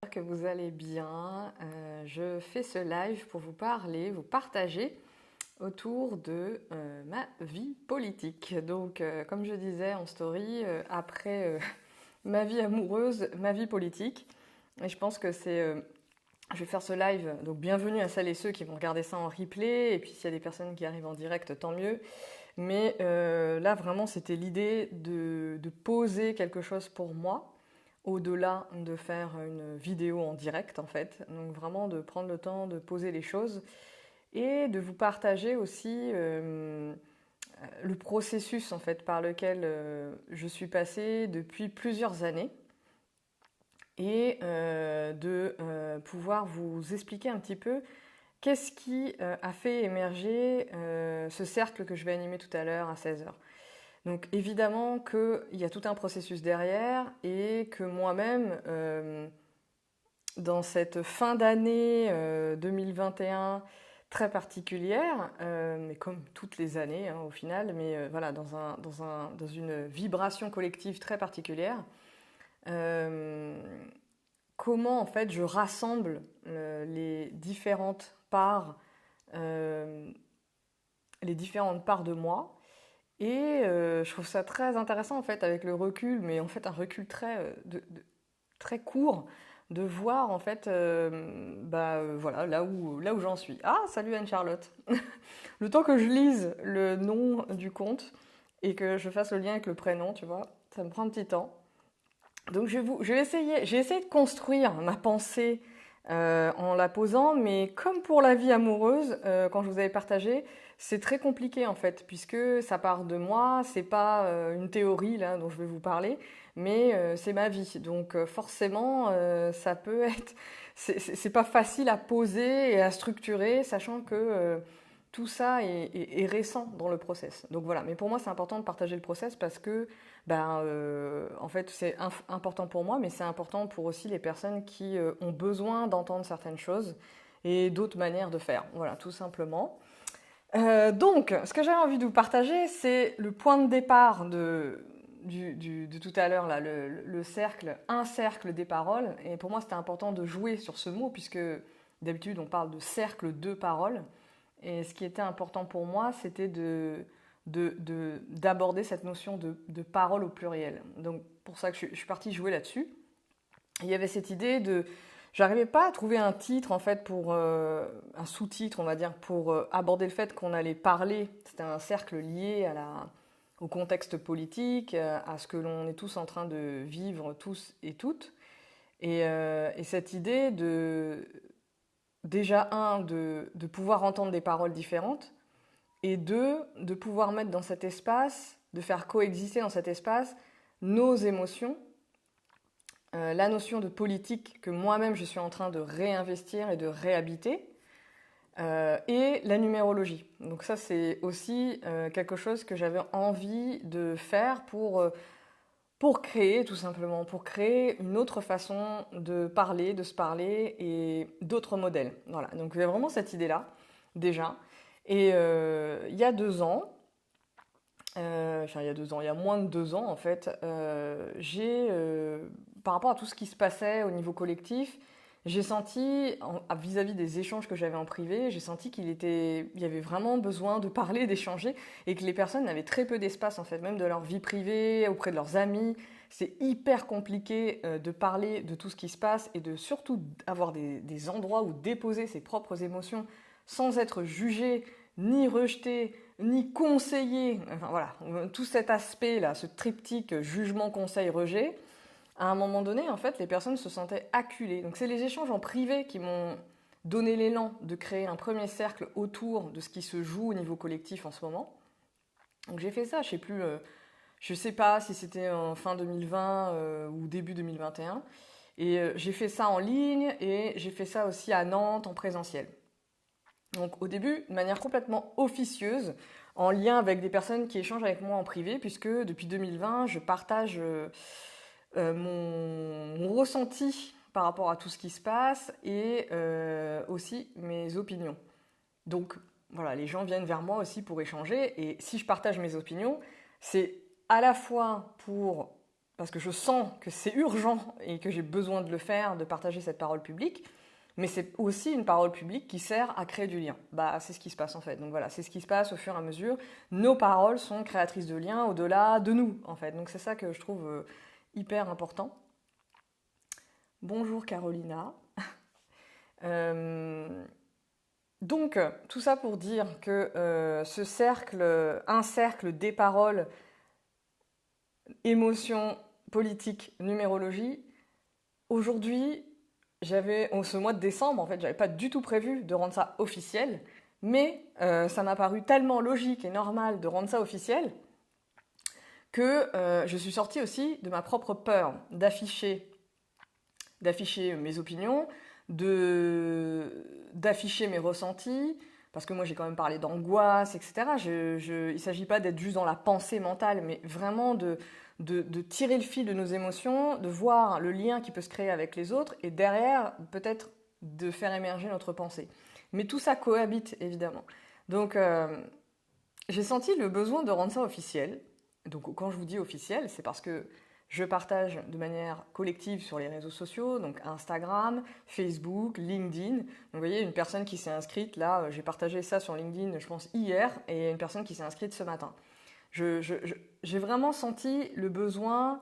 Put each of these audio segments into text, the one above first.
J'espère que vous allez bien. Je fais ce live pour vous parler, vous partager autour de ma vie politique. Donc, comme je disais en story, après ma vie amoureuse, ma vie politique. Et je pense que je vais faire ce live, donc bienvenue à celles et ceux qui vont regarder ça en replay. Et puis, s'il y a des personnes qui arrivent en direct, tant mieux. Mais là, vraiment, c'était l'idée de poser quelque chose pour moi au-delà de faire une vidéo en direct en fait. Donc vraiment de prendre le temps de poser les choses et de vous partager aussi le processus en fait par lequel je suis passée depuis plusieurs années et de pouvoir vous expliquer un petit peu qu'est-ce qui a fait émerger ce cercle que je vais animer tout à l'heure à 16 heures. Donc évidemment qu'il y a tout un processus derrière et que moi-même, dans cette fin d'année 2021 très particulière, mais comme toutes les années hein, au final, mais voilà, dans une vibration collective très particulière, euh, comment en fait je rassemble les différentes parts, euh, les différentes parts de moi. Et je trouve ça très intéressant en fait avec le recul, mais en fait un recul très court, de voir en fait voilà, là où j'en suis. Ah, salut Anne-Charlotte. Le temps que je lise le nom du compte et que je fasse le lien avec le prénom, tu vois, ça me prend un petit temps. Donc je vais essayer, j'ai essayé de construire ma pensée en la posant, mais comme pour la vie amoureuse, quand je vous avais partagé, c'est très compliqué en fait, puisque ça part de moi, c'est pas une théorie là dont je vais vous parler, mais c'est ma vie. Donc forcément, ça peut être, c'est pas facile à poser et à structurer, sachant que tout ça est récent dans le process. Donc voilà, mais pour moi c'est important de partager le process parce que en fait c'est important pour moi, mais c'est important pour aussi les personnes qui ont besoin d'entendre certaines choses et d'autres manières de faire. Voilà, tout simplement. Donc, ce que j'avais envie de vous partager, c'est le point de départ de tout à l'heure, là, le cercle, un cercle des paroles. Et pour moi, c'était important de jouer sur ce mot, puisque d'habitude, on parle de cercle de paroles. Et ce qui était important pour moi, c'était d'aborder cette notion de parole au pluriel. Donc, pour ça que je suis partie jouer là-dessus. Il y avait cette idée de... J'arrivais pas à trouver un titre, en fait, pour... un sous-titre, on va dire, pour aborder le fait qu'on allait parler. C'était un cercle lié au contexte politique, à ce que l'on est tous en train de vivre, tous et toutes. Et cette idée déjà, de pouvoir entendre des paroles différentes, et deux, de pouvoir mettre dans cet espace, de faire coexister dans cet espace nos émotions, la notion de politique que moi-même je suis en train de réinvestir et de réhabiter, et la numérologie. Donc ça, c'est aussi quelque chose que j'avais envie de faire pour créer, tout simplement, pour créer une autre façon de parler, de se parler et d'autres modèles. Voilà, donc il y a vraiment cette idée-là, déjà. Et il y a 2 ans, enfin il y a 2 ans, il y a moins de 2 ans en fait, par rapport à tout ce qui se passait au niveau collectif, j'ai senti, vis-à-vis des échanges que j'avais en privé, j'ai senti il y avait vraiment besoin de parler, d'échanger, et que les personnes avaient très peu d'espace en fait, même de leur vie privée, auprès de leurs amis. C'est hyper compliqué de parler de tout ce qui se passe et de surtout avoir des endroits où déposer ses propres émotions sans être jugé, ni rejeté, ni conseillé. Enfin voilà, tout cet aspect-là, ce triptyque jugement, conseil, rejet, à un moment donné, en fait, les personnes se sentaient acculées. Donc c'est les échanges en privé qui m'ont donné l'élan de créer un premier cercle autour de ce qui se joue au niveau collectif en ce moment. Donc j'ai fait ça, je sais pas si c'était en fin 2020 ou début 2021. Et j'ai fait ça en ligne et j'ai fait ça aussi à Nantes en présentiel. Donc au début, de manière complètement officieuse, en lien avec des personnes qui échangent avec moi en privé, puisque depuis 2020, je partage mon ressenti par rapport à tout ce qui se passe et aussi mes opinions. Donc voilà, les gens viennent vers moi aussi pour échanger et si je partage mes opinions, c'est à la fois pour parce que je sens que c'est urgent et que j'ai besoin de le faire, de partager cette parole publique, mais c'est aussi une parole publique qui sert à créer du lien. C'est ce qui se passe en fait. Donc voilà, c'est ce qui se passe au fur et à mesure. Nos paroles sont créatrices de liens au-delà de nous en fait. Donc c'est ça que je trouve hyper important. Bonjour Carolina. Donc tout ça pour dire que un cercle des paroles, émotions, politique, numérologie, aujourd'hui, ce mois de décembre, en fait, j'avais pas du tout prévu de rendre ça officiel, mais ça m'a paru tellement logique et normal de rendre ça officiel que je suis sortie aussi de ma propre peur d'afficher mes opinions, d'afficher mes ressentis, parce que moi j'ai quand même parlé d'angoisse, etc. Il ne s'agit pas d'être juste dans la pensée mentale, mais vraiment de tirer le fil de nos émotions, de voir le lien qui peut se créer avec les autres, et derrière, peut-être de faire émerger notre pensée. Mais tout ça cohabite, évidemment. Donc, j'ai senti le besoin de rendre ça officiel. Donc, quand je vous dis officiel, c'est parce que je partage de manière collective sur les réseaux sociaux, donc Instagram, Facebook, LinkedIn. Donc, vous voyez, une personne qui s'est inscrite, là, j'ai partagé ça sur LinkedIn, je pense, hier, et une personne qui s'est inscrite ce matin. J'ai vraiment senti le besoin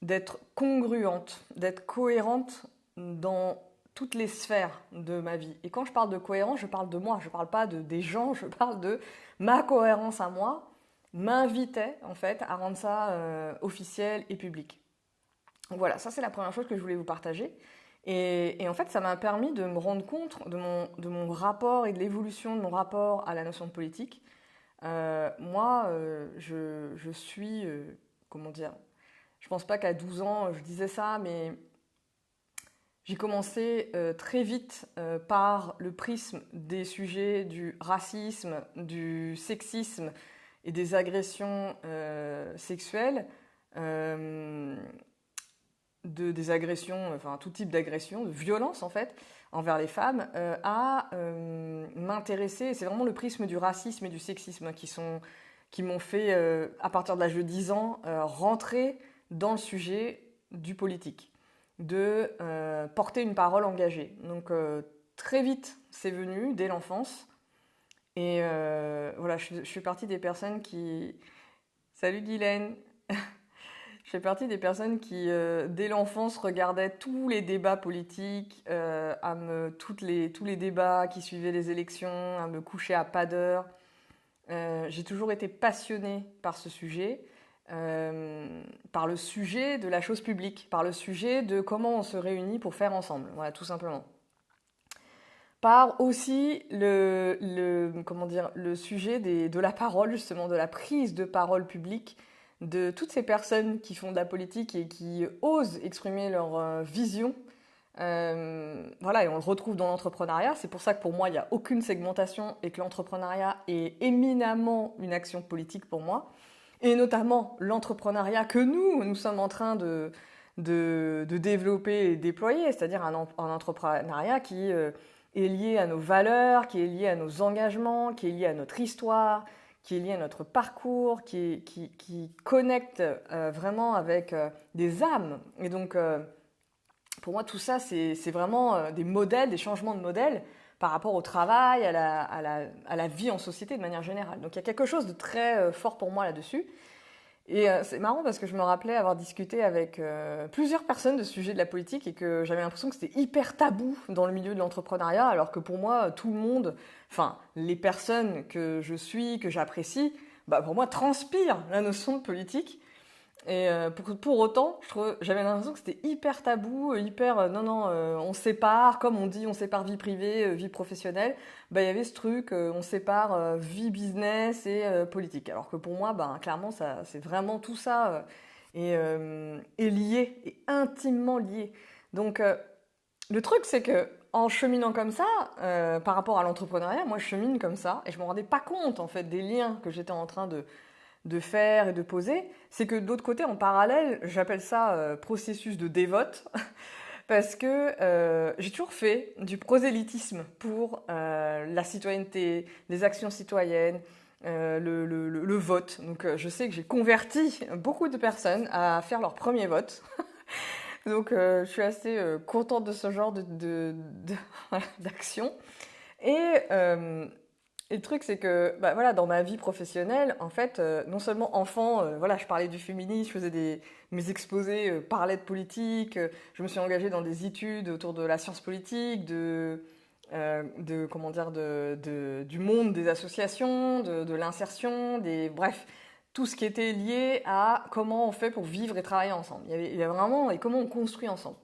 d'être congruente, d'être cohérente dans toutes les sphères de ma vie. Et quand je parle de cohérence, je parle de moi, je ne parle pas des gens, je parle de ma cohérence à moi, m'invitait en fait à rendre ça officiel et public. Donc voilà, ça c'est la première chose que je voulais vous partager. Et en fait, ça m'a permis de me rendre compte de mon rapport et de l'évolution de mon rapport à la notion de politique. Je suis, comment dire, je pense pas qu'à 12 ans je disais ça, mais j'ai commencé très vite par le prisme des sujets du racisme, du sexisme et des agressions sexuelles, des agressions, enfin tout type d'agression, de violence en fait, envers les femmes, à m'intéresser. C'est vraiment le prisme du racisme et du sexisme qui m'ont fait, à partir de l'âge de 10 ans, rentrer dans le sujet du politique, de porter une parole engagée. Donc très vite, c'est venu, dès l'enfance. Et voilà, je fais partie des personnes qui... Salut Guylaine. Je fais partie des personnes qui, dès l'enfance, regardaient tous les débats politiques, tous les débats qui suivaient les élections, à me coucher à pas d'heure. J'ai toujours été passionnée par ce sujet, par le sujet de la chose publique, par le sujet de comment on se réunit pour faire ensemble, voilà, tout simplement. Par aussi le sujet de la parole, justement, de la prise de parole publique, de toutes ces personnes qui font de la politique et qui osent exprimer leur vision. Voilà, et on le retrouve dans l'entrepreneuriat. C'est pour ça que pour moi, il n'y a aucune segmentation et que l'entrepreneuriat est éminemment une action politique pour moi. Et notamment l'entrepreneuriat que nous sommes en train de développer et déployer, c'est-à-dire un entrepreneuriat qui est lié à nos valeurs, qui est lié à nos engagements, qui est lié à notre histoire, qui est lié à notre parcours, qui connecte vraiment avec des âmes. Et donc, pour moi, tout ça, c'est vraiment des modèles, des changements de modèles par rapport au travail, à la vie en société de manière générale. Donc, il y a quelque chose de très fort pour moi là-dessus. Et c'est marrant parce que je me rappelais avoir discuté avec plusieurs personnes de ce sujet de la politique et que j'avais l'impression que c'était hyper tabou dans le milieu de l'entrepreneuriat, alors que pour moi, tout le monde, enfin, les personnes que je suis, que j'apprécie, pour moi, transpirent la notion de politique. Et pour autant, j'avais l'impression que c'était hyper tabou, hyper on sépare, comme on dit, on sépare vie privée, vie professionnelle. Il y avait ce truc, on sépare vie business et politique. Alors que pour moi, clairement, c'est vraiment tout ça est lié, est intimement lié. Donc le truc, c'est que en cheminant comme ça, par rapport à l'entrepreneuriat, moi je chemine comme ça et je me rendais pas compte en fait des liens que j'étais en train de faire et de poser, c'est que de l'autre côté, en parallèle, j'appelle ça processus de dévote, parce que j'ai toujours fait du prosélytisme pour la citoyenneté, les actions citoyennes, le vote. Donc je sais que j'ai converti beaucoup de personnes à faire leur premier vote. Donc je suis assez contente de ce genre voilà, d'action. Et, euh, et le truc, c'est que bah, voilà, dans ma vie professionnelle, en fait, non seulement enfant, voilà, je parlais du féminisme, je faisais mes exposés, parlais de politique, je me suis engagée dans des études autour de la science politique, comment dire, du monde des associations, de l'insertion, bref, tout ce qui était lié à comment on fait pour vivre et travailler ensemble. Il y avait vraiment, et comment on construit ensemble.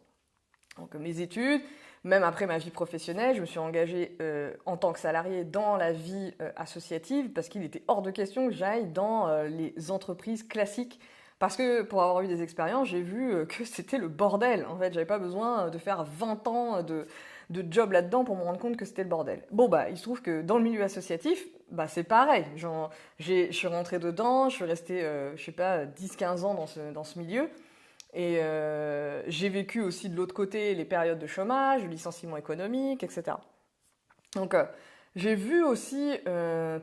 Donc mes études, même après ma vie professionnelle, je me suis engagée en tant que salariée dans la vie associative parce qu'il était hors de question que j'aille dans les entreprises classiques. Parce que pour avoir eu des expériences, j'ai vu que c'était le bordel. En fait, j'avais pas besoin de faire 20 ans de job là-dedans pour me rendre compte que c'était le bordel. Bon, bah, il se trouve que dans le milieu associatif, bah, c'est pareil. Je suis rentrée dedans, je suis restée, je sais pas, 10-15 ans dans ce milieu. Et j'ai vécu aussi de l'autre côté les périodes de chômage, le licenciement économique, etc. Donc j'ai vu aussi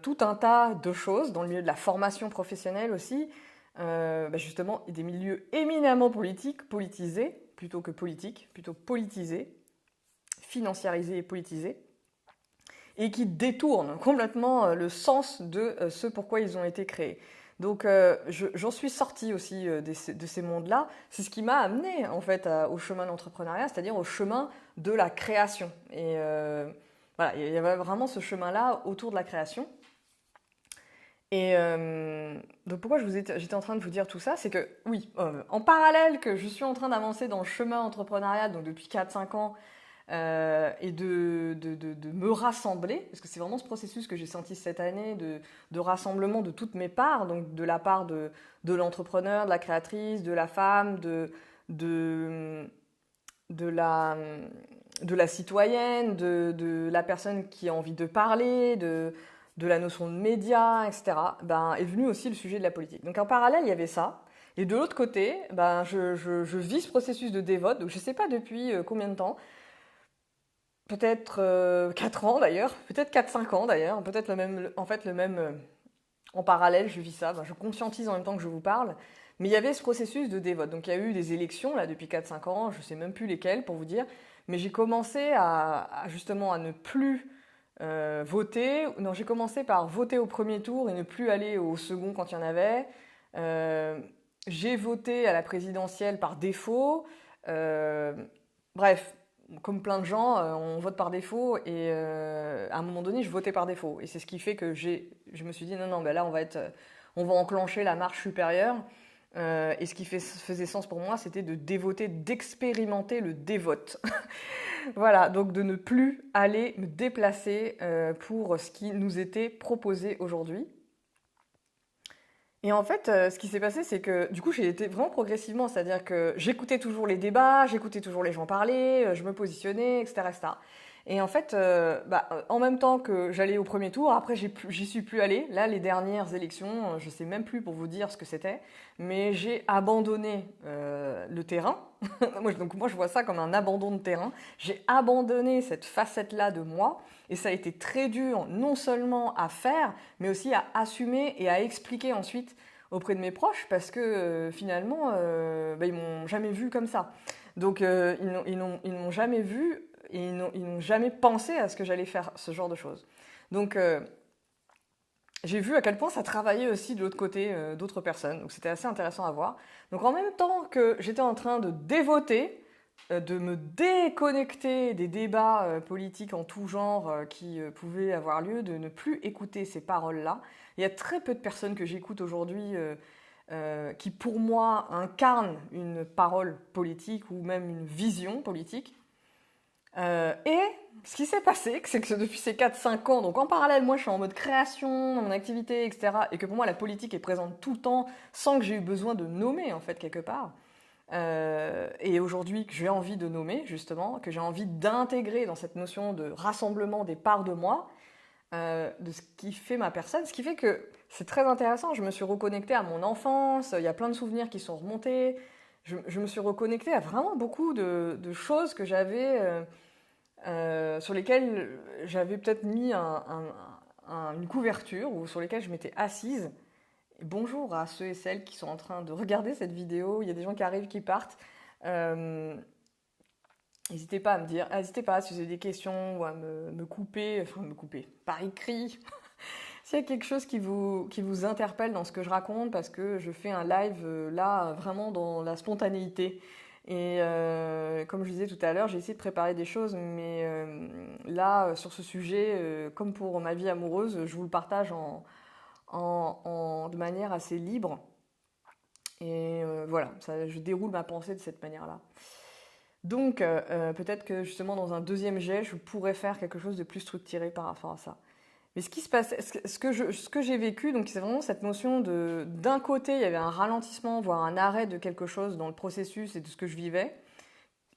tout un tas de choses dans le milieu de la formation professionnelle aussi, bah justement des milieux éminemment politiques, politisés, plutôt que politiques, plutôt politisés, financiarisés et politisés, et qui détournent complètement le sens de ce pourquoi ils ont été créés. Donc j'en suis sortie aussi de ces mondes-là. C'est ce qui m'a amené en fait au chemin de l'entrepreneuriat, c'est-à-dire au chemin de la création. Et voilà, il y avait vraiment ce chemin-là autour de la création. Et donc pourquoi j'étais en train de vous dire tout ça, c'est que oui, en parallèle que je suis en train d'avancer dans le chemin entrepreneurial, donc depuis 4-5 ans, et de me rassembler, parce que c'est vraiment ce processus que j'ai senti cette année de rassemblement de toutes mes parts, donc de la part de l'entrepreneur, de la créatrice, de la femme, de, de la citoyenne, de la personne qui a envie de parler, de la notion de média, etc., ben, est venu aussi le sujet de la politique. Donc en parallèle, il y avait ça. Et de l'autre côté, ben, je vis ce processus de dévote, donc je ne sais pas depuis combien de temps, peut-être 4 ans d'ailleurs, peut-être 4-5 ans d'ailleurs, peut-être en parallèle, je vis ça, ben, je conscientise en même temps que je vous parle, mais il y avait ce processus de dévote. Donc il y a eu des élections là depuis 4-5 ans, je ne sais même plus lesquelles pour vous dire, mais j'ai commencé justement à ne plus voter. Non, j'ai commencé par voter au premier tour et ne plus aller au second quand il y en avait. J'ai voté à la présidentielle par défaut. Bref, comme plein de gens, on vote par défaut et à un moment donné, je votais par défaut. Et c'est ce qui fait que je me suis dit non, non, ben là, on va enclencher la marche supérieure. Et ce qui faisait sens pour moi, c'était de dévoter, d'expérimenter le dévote. Voilà, donc de ne plus aller me déplacer pour ce qui nous était proposé aujourd'hui. Et en fait, ce qui s'est passé, c'est que du coup, j'ai été vraiment progressivement, c'est-à-dire que j'écoutais toujours les débats, j'écoutais toujours les gens parler, je me positionnais, etc., etc. Et en fait, en même temps que j'allais au premier tour, après j'y suis plus allée. Là, les dernières élections, je sais même plus pour vous dire ce que c'était, mais j'ai abandonné le terrain. Donc moi, je vois ça comme un abandon de terrain. J'ai abandonné cette facette-là de moi, et ça a été très dur, non seulement à faire, mais aussi à assumer et à expliquer ensuite auprès de mes proches, parce que finalement, ils m'ont jamais vu comme ça. Donc ils n'ont jamais vu et ils n'ont jamais pensé à ce que j'allais faire ce genre de choses. Donc j'ai vu à quel point ça travaillait aussi de l'autre côté d'autres personnes. Donc c'était assez intéressant à voir. Donc en même temps que j'étais en train de dévoter, de me déconnecter des débats politiques en tout genre qui pouvaient avoir lieu, de ne plus écouter ces paroles-là. Il y a très peu de personnes que j'écoute aujourd'hui qui, pour moi, incarnent une parole politique ou même une vision politique. Et ce qui s'est passé, c'est que depuis ces 4-5 ans, donc en parallèle, moi je suis en mode création, dans mon activité, etc., et que pour moi la politique est présente tout le temps, sans que j'ai eu besoin de nommer en fait quelque part. Et aujourd'hui que j'ai envie de nommer justement, que j'ai envie d'intégrer dans cette notion de rassemblement des parts de moi, de ce qui fait ma personne, ce qui fait que c'est très intéressant, je me suis reconnectée à mon enfance, il y a plein de souvenirs qui sont remontés, je me suis reconnectée à vraiment beaucoup de choses que j'avais... sur lesquelles j'avais peut-être mis une couverture sur laquelle je m'étais assise. Et bonjour à ceux et celles qui sont en train de regarder cette vidéo. Il y a des gens qui arrivent, qui partent. N'hésitez pas à me dire, n'hésitez pas si vous avez des questions ou à me couper, par écrit. S'il y a quelque chose qui vous interpelle dans ce que je raconte, parce que je fais un live là, vraiment dans la spontanéité. Et comme je disais tout à l'heure, j'ai essayé de préparer des choses, mais là, sur ce sujet, comme pour ma vie amoureuse, je vous le partage de manière assez libre. Et voilà, je déroule ma pensée de cette manière-là. Donc, peut-être que justement, dans un deuxième jet, je pourrais faire quelque chose de plus structuré par rapport à ça. Mais ce qui se passe, ce que j'ai vécu, donc c'est vraiment cette notion d'un côté, il y avait un ralentissement, voire un arrêt de quelque chose dans le processus et de ce que je vivais.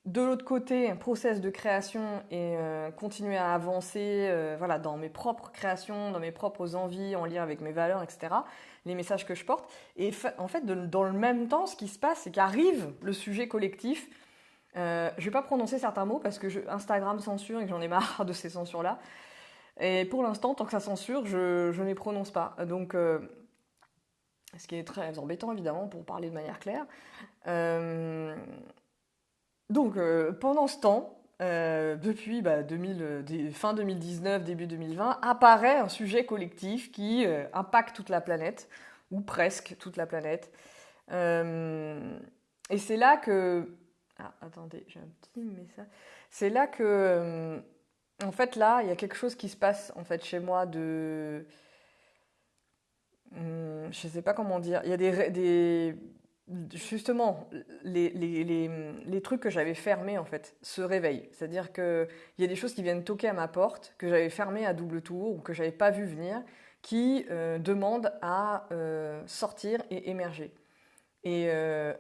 De l'autre côté, un process de création et continuer à avancer voilà, dans mes propres créations, dans mes propres envies, en lien avec mes valeurs, etc., les messages que je porte. Et en fait, dans le même temps, ce qui se passe, c'est qu'arrive le sujet collectif. Je ne vais pas prononcer certains mots parce que Instagram censure et que j'en ai marre de ces censures-là. Et pour l'instant, tant que ça censure, je ne les prononce pas. Donc, ce qui est très embêtant, évidemment, pour parler de manière claire. Donc, pendant ce temps, depuis fin 2019, début 2020, apparaît un sujet collectif qui impacte toute la planète, ou presque toute la planète. Et c'est là que... Ah, attendez, j'ai un petit message. C'est là que... en fait, là, il y a quelque chose qui se passe en fait, chez moi de... je ne sais pas comment dire. Il y a justement, les trucs que j'avais fermés, en fait, se réveillent. C'est-à-dire qu'il y a des choses qui viennent toquer à ma porte, que j'avais fermées à double tour, ou que je n'avais pas vu venir, qui demandent à sortir et émerger. Et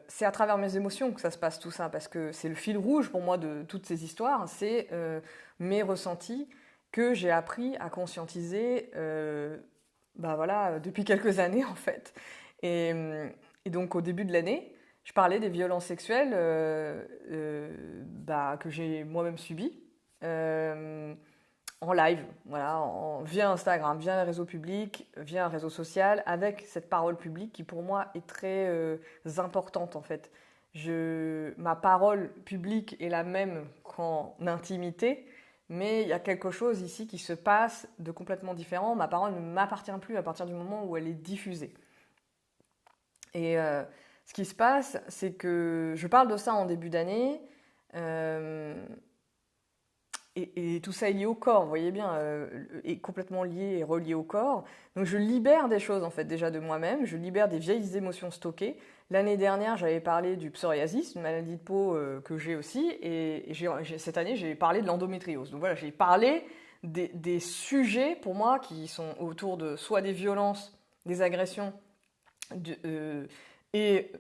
c'est à travers mes émotions que ça se passe tout ça, parce que c'est le fil rouge pour moi de toutes ces histoires, c'est mes ressentis que j'ai appris à conscientiser voilà, depuis quelques années en fait. Et, et donc au début de l'année, je parlais des violences sexuelles que j'ai moi-même subies en live, voilà, via Instagram, via un réseau public, via un réseau social, avec cette parole publique qui pour moi est très importante en fait. Ma parole publique est la même qu'en intimité, mais il y a quelque chose ici qui se passe de complètement différent. Ma parole ne m'appartient plus à partir du moment où elle est diffusée. Et ce qui se passe, c'est que je parle de ça en début d'année. Et tout ça est lié au corps, vous voyez bien, est complètement lié et relié au corps. Donc je libère des choses en fait déjà de moi-même, je libère des vieilles émotions stockées. L'année dernière, j'avais parlé du psoriasis, une maladie de peau que j'ai aussi, et cette année, j'ai parlé de l'endométriose. Donc voilà, j'ai parlé des sujets pour moi qui sont autour de soit des violences, des agressions, et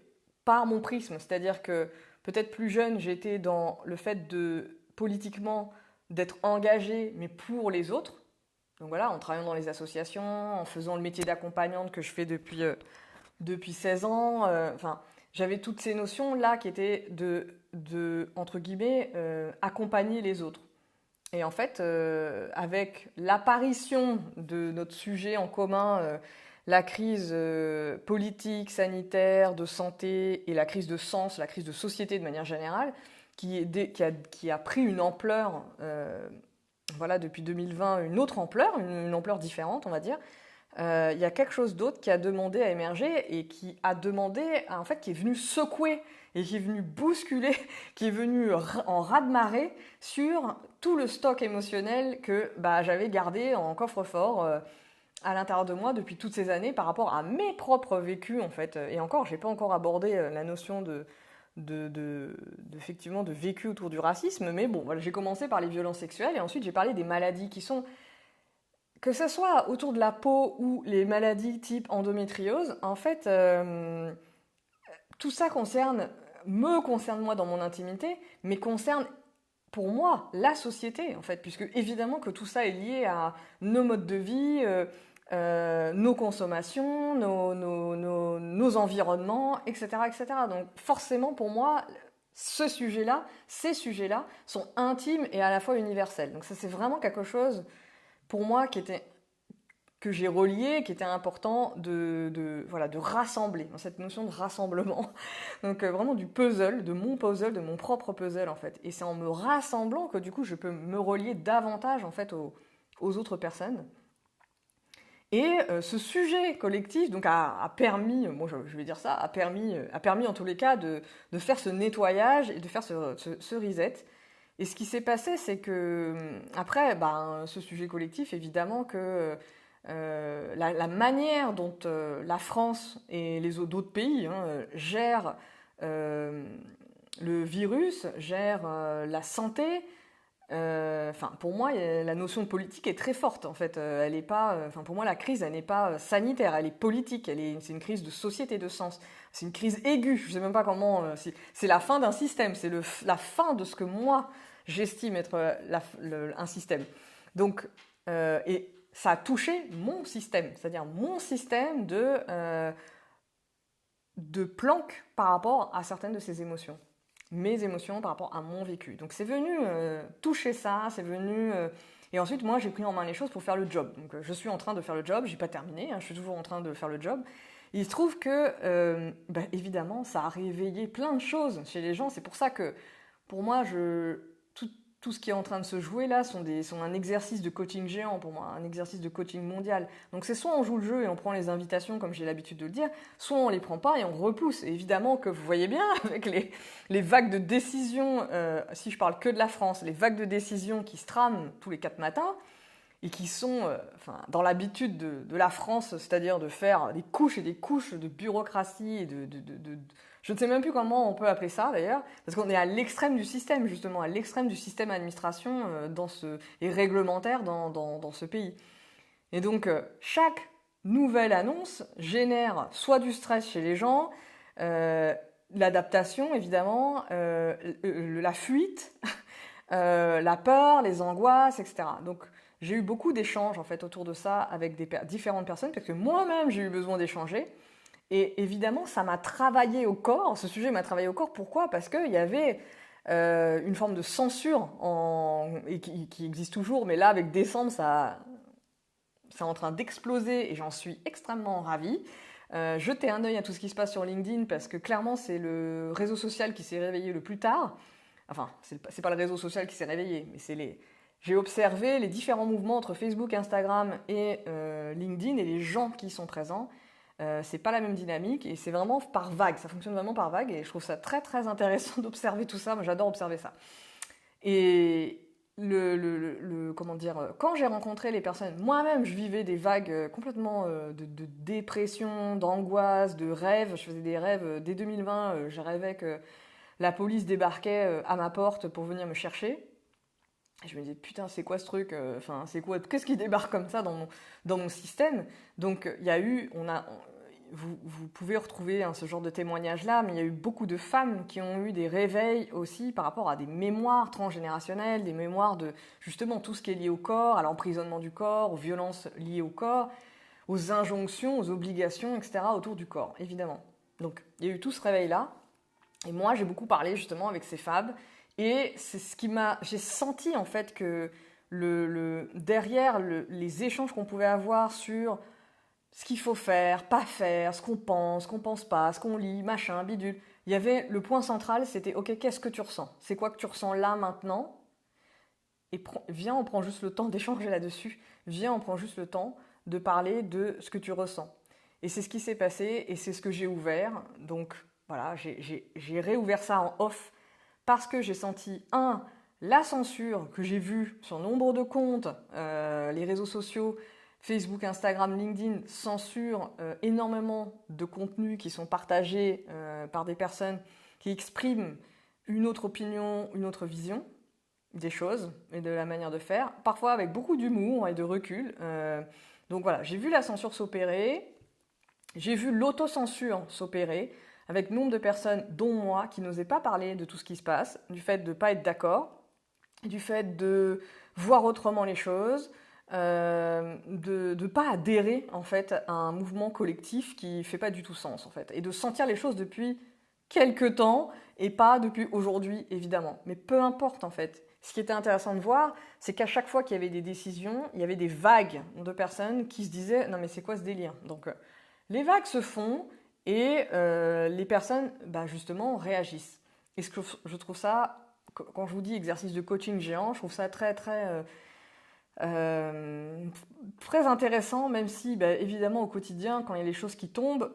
par mon prisme, c'est-à-dire que peut-être plus jeune, j'étais dans le fait de politiquement d'être engagée, mais pour les autres. Donc voilà, en travaillant dans les associations, en faisant le métier d'accompagnante que je fais depuis 16 ans. J'avais toutes ces notions-là qui étaient de entre guillemets, accompagner les autres. Et en fait, avec l'apparition de notre sujet en commun, la crise politique, sanitaire, de santé et la crise de sens, la crise de société de manière générale, qui a pris une ampleur, voilà, depuis 2020, une autre ampleur, une ampleur différente, on va dire. Il y a quelque chose d'autre qui a demandé à émerger et qui a demandé, en fait, qui est venu secouer et qui est venu bousculer, qui est venu en raz-de-marée sur tout le stock émotionnel que j'avais gardé en coffre-fort à l'intérieur de moi depuis toutes ces années par rapport à mes propres vécus, en fait. Et encore, je n'ai pas encore abordé la notion effectivement de vécu autour du racisme, mais bon, voilà, j'ai commencé par les violences sexuelles et ensuite j'ai parlé des maladies qui sont, que ce soit autour de la peau ou les maladies type endométriose, en fait, tout ça me concerne moi dans mon intimité, mais concerne pour moi la société, en fait, puisque évidemment que tout ça est lié à nos modes de vie, nos consommations, nos environnements, etc., etc. Donc forcément pour moi, ces sujets-là sont intimes et à la fois universels. Donc ça c'est vraiment quelque chose pour moi qui était que j'ai relié, qui était important voilà, de rassembler, dans cette notion de rassemblement. Donc vraiment du puzzle, de mon propre puzzle en fait. Et c'est en me rassemblant que du coup je peux me relier davantage en fait aux autres personnes. Et ce sujet collectif donc a permis, moi je vais dire ça, a permis en tous les cas de faire ce nettoyage et de faire ce reset. Et ce qui s'est passé, c'est que après, ben, ce sujet collectif, évidemment que la manière dont la France et les d'autres pays gèrent le virus, gèrent la santé, enfin, pour moi, la notion de politique est très forte. En fait, elle est pas. Enfin, pour moi, la crise, elle n'est pas sanitaire, elle est politique. C'est une crise de société, de sens. C'est une crise aiguë. Je sais même pas comment. C'est la fin d'un système. C'est la fin de ce que moi j'estime être un système. Donc, et ça a touché mon système, c'est-à-dire mon système de planque par rapport à certaines de ces émotions. Mes émotions par rapport à mon vécu. Donc c'est venu toucher ça, c'est venu... et ensuite, moi, j'ai pris en main les choses pour faire le job. Donc je suis en train de faire le job, j'ai pas terminé, je suis toujours en train de faire le job. Et il se trouve que, évidemment, ça a réveillé plein de choses chez les gens. C'est pour ça que, pour moi, tout ce qui est en train de se jouer là sont un exercice de coaching géant pour moi, un exercice de coaching mondial. Donc c'est soit on joue le jeu et on prend les invitations comme j'ai l'habitude de le dire, soit on les prend pas et on repousse. Et évidemment que vous voyez bien avec les vagues de décisions, si je parle que de la France, les vagues de décisions qui se trament tous les 4 matins et qui sont dans l'habitude de la France, c'est-à-dire de faire des couches et des couches de bureaucratie et je ne sais même plus comment on peut appeler ça d'ailleurs, parce qu'on est à l'extrême du système, justement, à l'extrême du système administration et réglementaire dans ce pays. Et donc, chaque nouvelle annonce génère soit du stress chez les gens, l'adaptation évidemment, la fuite, la peur, les angoisses, etc. Donc, j'ai eu beaucoup d'échanges en fait autour de ça avec différentes personnes, parce que moi-même j'ai eu besoin d'échanger. Et évidemment, ça m'a travaillé au corps, ce sujet m'a travaillé au corps. Pourquoi ? Parce qu'il y avait une forme de censure et qui existe toujours, mais là, avec décembre, c'est en train d'exploser et j'en suis extrêmement ravie. Jetez un œil à tout ce qui se passe sur LinkedIn parce que clairement, c'est le réseau social qui s'est réveillé le plus tard. Enfin, c'est pas le réseau social qui s'est réveillé, mais j'ai observé les différents mouvements entre Facebook, Instagram et LinkedIn et les gens qui sont présents. C'est pas la même dynamique et c'est vraiment par vague, ça fonctionne vraiment par vague et je trouve ça très très intéressant d'observer tout ça, moi j'adore observer ça. Et comment dire, quand j'ai rencontré les personnes, moi-même je vivais des vagues complètement de dépression, d'angoisse, de rêves, je faisais des rêves, dès 2020 je rêvais que la police débarquait à ma porte pour venir me chercher. Et je me disais, putain, c'est quoi ce truc ? Enfin, c'est quoi ? Qu'est-ce qui débarque comme ça dans mon système ? Donc, il y a eu, vous pouvez retrouver ce genre de témoignages-là, mais il y a eu beaucoup de femmes qui ont eu des réveils aussi par rapport à des mémoires transgénérationnelles, des mémoires de justement tout ce qui est lié au corps, à l'emprisonnement du corps, aux violences liées au corps, aux injonctions, aux obligations, etc. autour du corps, évidemment. Donc, il y a eu tout ce réveil-là. Et moi, j'ai beaucoup parlé justement avec ces femmes. Et c'est ce qui j'ai senti en fait que derrière les échanges qu'on pouvait avoir sur ce qu'il faut faire, pas faire, ce qu'on pense pas, ce qu'on lit, machin, bidule. Il y avait le point central, c'était ok, qu'est-ce que tu ressens ? C'est quoi que tu ressens là maintenant ? Et viens, on prend juste le temps d'échanger là-dessus. Viens, on prend juste le temps de parler de ce que tu ressens. Et c'est ce qui s'est passé et c'est ce que j'ai ouvert. Donc voilà, j'ai réouvert ça en off. Parce que j'ai senti, la censure que j'ai vue sur nombre de comptes, les réseaux sociaux, Facebook, Instagram, LinkedIn, censurent énormément de contenus qui sont partagés par des personnes qui expriment une autre opinion, une autre vision des choses et de la manière de faire, parfois avec beaucoup d'humour et de recul. Donc voilà, j'ai vu la censure s'opérer, j'ai vu l'autocensure s'opérer, avec nombre de personnes, dont moi, qui n'osaient pas parler de tout ce qui se passe, du fait de ne pas être d'accord, du fait de voir autrement les choses, de ne pas adhérer en fait à un mouvement collectif qui ne fait pas du tout sens en fait, et de sentir les choses depuis quelques temps et pas depuis aujourd'hui évidemment. Mais peu importe en fait, ce qui était intéressant de voir, c'est qu'à chaque fois qu'il y avait des décisions, il y avait des vagues de personnes qui se disaient « Non mais c'est quoi ce délire ?» Donc les vagues se font et les personnes, justement, réagissent. Et ce que je trouve ça, quand je vous dis exercice de coaching géant, je trouve ça très très très intéressant, même si évidemment au quotidien, quand il y a les choses qui tombent,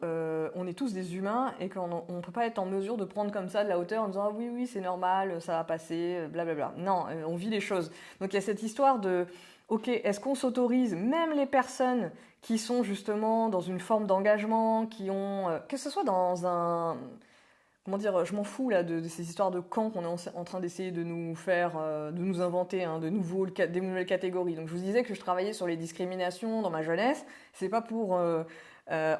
on est tous des humains et qu'on ne peut pas être en mesure de prendre comme ça de la hauteur en disant ah, oui c'est normal, ça va passer, blablabla. Non, on vit les choses. Donc il y a cette histoire de ok, est-ce qu'on s'autorise, même les personnes qui sont justement dans une forme d'engagement, qui ont, que ce soit dans un comment dire, je m'en fous là de ces histoires de camps qu'on est en train d'essayer de nous faire, de nous inventer, hein, des nouvelles catégories. Donc je vous disais que je travaillais sur les discriminations dans ma jeunesse. C'est pas pour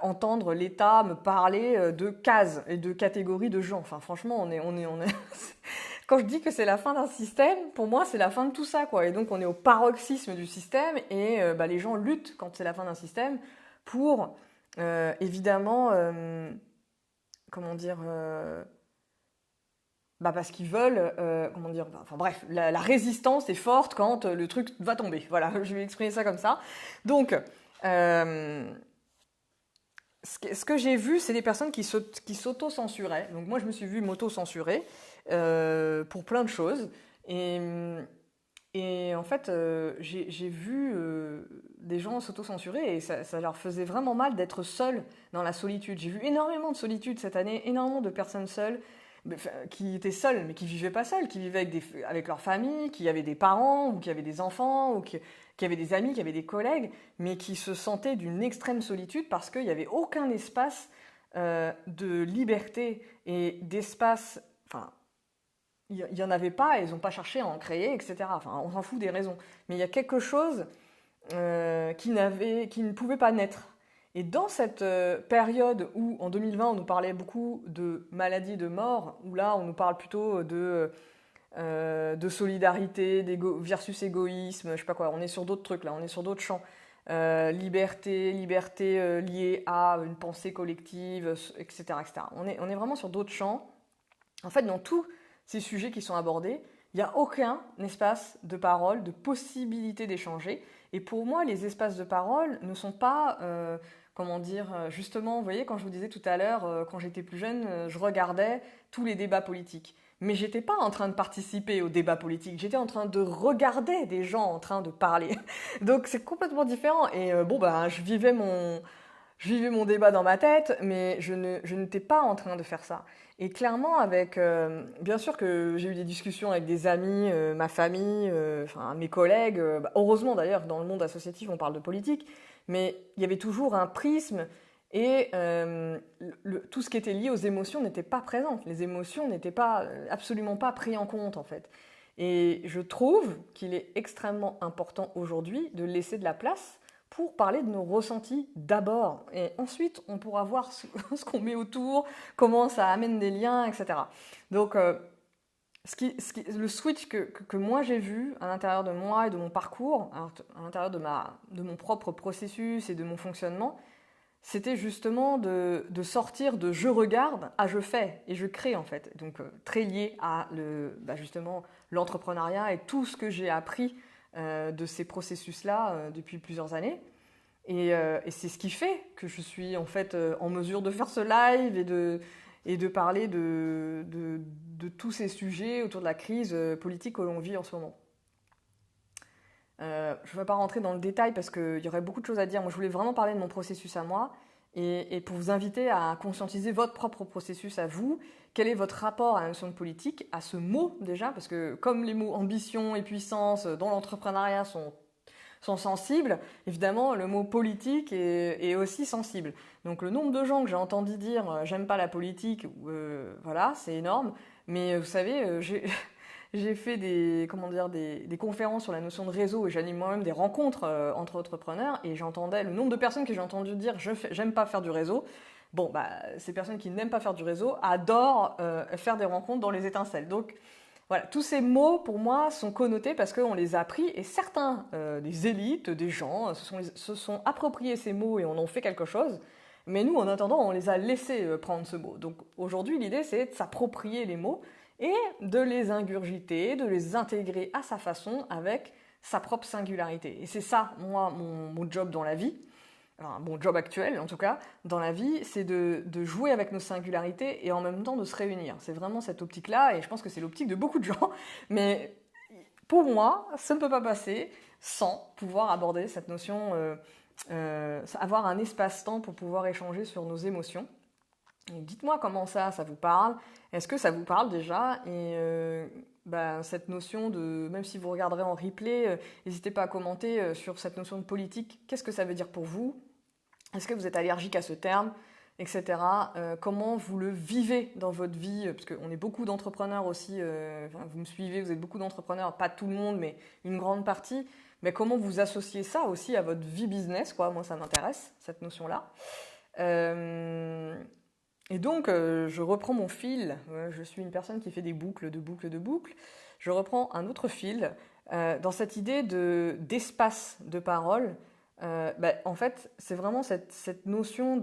entendre l'État me parler de cases et de catégories de gens. Enfin franchement, on est. Quand je dis que c'est la fin d'un système, pour moi c'est la fin de tout ça, quoi. Et donc on est au paroxysme du système et les gens luttent quand c'est la fin d'un système pour évidemment. Comment dire, parce qu'ils veulent, comment dire, enfin bref, la résistance est forte quand le truc va tomber. Voilà, je vais exprimer ça comme ça. Donc, ce que j'ai vu, c'est des personnes qui s'auto-censuraient. Donc moi, je me suis vue m'auto-censurer pour plein de choses. Et en fait, j'ai vu des gens s'auto-censurer et ça leur faisait vraiment mal d'être seuls dans la solitude. J'ai vu énormément de solitude cette année, énormément de personnes seules, qui étaient seules, mais qui vivaient pas seules, qui vivaient avec leur famille, qui avaient des parents, ou qui avaient des enfants, ou qui avaient des amis, qui avaient des collègues, mais qui se sentaient d'une extrême solitude parce qu'il n'y avait aucun espace de liberté et d'espace... Enfin, il n'y en avait pas, et ils n'ont pas cherché à en créer, etc. Enfin, on s'en fout des raisons. Mais il y a quelque chose qui ne pouvait pas naître. Et dans cette période où, en 2020, on nous parlait beaucoup de maladies, de mort, où là, on nous parle plutôt de solidarité, versus égoïsme, je sais pas quoi, on est sur d'autres trucs, là, on est sur d'autres champs. Liberté liée à une pensée collective, etc. etc. On est vraiment sur d'autres champs. En fait, dans tous ces sujets qui sont abordés, il n'y a aucun espace de parole, de possibilité d'échanger. Et pour moi, les espaces de parole ne sont pas, justement, vous voyez, quand je vous disais tout à l'heure, quand j'étais plus jeune, je regardais tous les débats politiques. Mais j'étais pas en train de participer aux débats politiques, j'étais en train de regarder des gens en train de parler. Donc c'est complètement différent. Et je vivais mon débat dans ma tête, mais je n'étais pas en train de faire ça. Et clairement, bien sûr que j'ai eu des discussions avec des amis, ma famille, mes collègues. Heureusement d'ailleurs, dans le monde associatif, on parle de politique, mais il y avait toujours un prisme et tout ce qui était lié aux émotions n'était pas présent. Les émotions n'étaient absolument pas prises en compte en fait. Et je trouve qu'il est extrêmement important aujourd'hui de laisser de la place pour parler de nos ressentis d'abord. Et ensuite, on pourra voir ce qu'on met autour, comment ça amène des liens, etc. Donc, le switch que moi j'ai vu à l'intérieur de moi et de mon parcours, à l'intérieur de mon propre processus et de mon fonctionnement, c'était justement de sortir de je regarde à je fais et je crée en fait. Donc, très lié à justement l'entrepreneuriat et tout ce que j'ai appris de ces processus-là depuis plusieurs années. Et c'est ce qui fait que je suis en fait en mesure de faire ce live et de parler de tous ces sujets autour de la crise politique que l'on vit en ce moment. Je ne vais pas rentrer dans le détail parce qu'il y aurait beaucoup de choses à dire. Moi, je voulais vraiment parler de mon processus à moi et pour vous inviter à conscientiser votre propre processus à vous. Quel est votre rapport à la notion de politique, à ce mot déjà, parce que comme les mots ambition et puissance dans l'entrepreneuriat sont sensibles, évidemment, le mot politique est aussi sensible. Donc le nombre de gens que j'ai entendu dire « j'aime pas la politique », voilà, c'est énorme. Mais vous savez, j'ai fait des conférences sur la notion de réseau et j'anime moi-même des rencontres entre entrepreneurs et j'entendais le nombre de personnes que j'ai entendu dire « j'aime pas faire du réseau ». Bon, ces personnes qui n'aiment pas faire du réseau adorent faire des rencontres dans les étincelles. Donc, voilà, tous ces mots, pour moi, sont connotés parce qu'on les a appris et certains, des élites, des gens, se sont appropriés ces mots et en ont fait quelque chose. Mais nous, en attendant, on les a laissés prendre ce mot. Donc aujourd'hui, l'idée, c'est de s'approprier les mots et de les ingurgiter, de les intégrer à sa façon avec sa propre singularité. Et c'est ça, moi, mon job dans la vie, enfin, mon job actuel en tout cas, dans la vie, c'est de jouer avec nos singularités et en même temps de se réunir. C'est vraiment cette optique-là, et je pense que c'est l'optique de beaucoup de gens, mais pour moi, ça ne peut pas passer sans pouvoir aborder cette notion, avoir un espace-temps pour pouvoir échanger sur nos émotions. Dites-moi comment ça vous parle. Est-ce que ça vous parle déjà? Et cette notion de, même si vous regarderez en replay, n'hésitez pas à commenter sur cette notion de politique. Qu'est-ce que ça veut dire pour vous? Est-ce que vous êtes allergique à ce terme, etc. Comment vous le vivez dans votre vie? Parce qu'on est beaucoup d'entrepreneurs aussi, vous me suivez, vous êtes beaucoup d'entrepreneurs, pas tout le monde, mais une grande partie. Mais comment vous associez ça aussi à votre vie business, quoi? Moi, ça m'intéresse, cette notion-là. Et donc, je reprends mon fil. Je suis une personne qui fait des boucles, de boucles, de boucles. Je reprends un autre fil dans cette idée d'espace de parole. En fait, c'est vraiment cette notion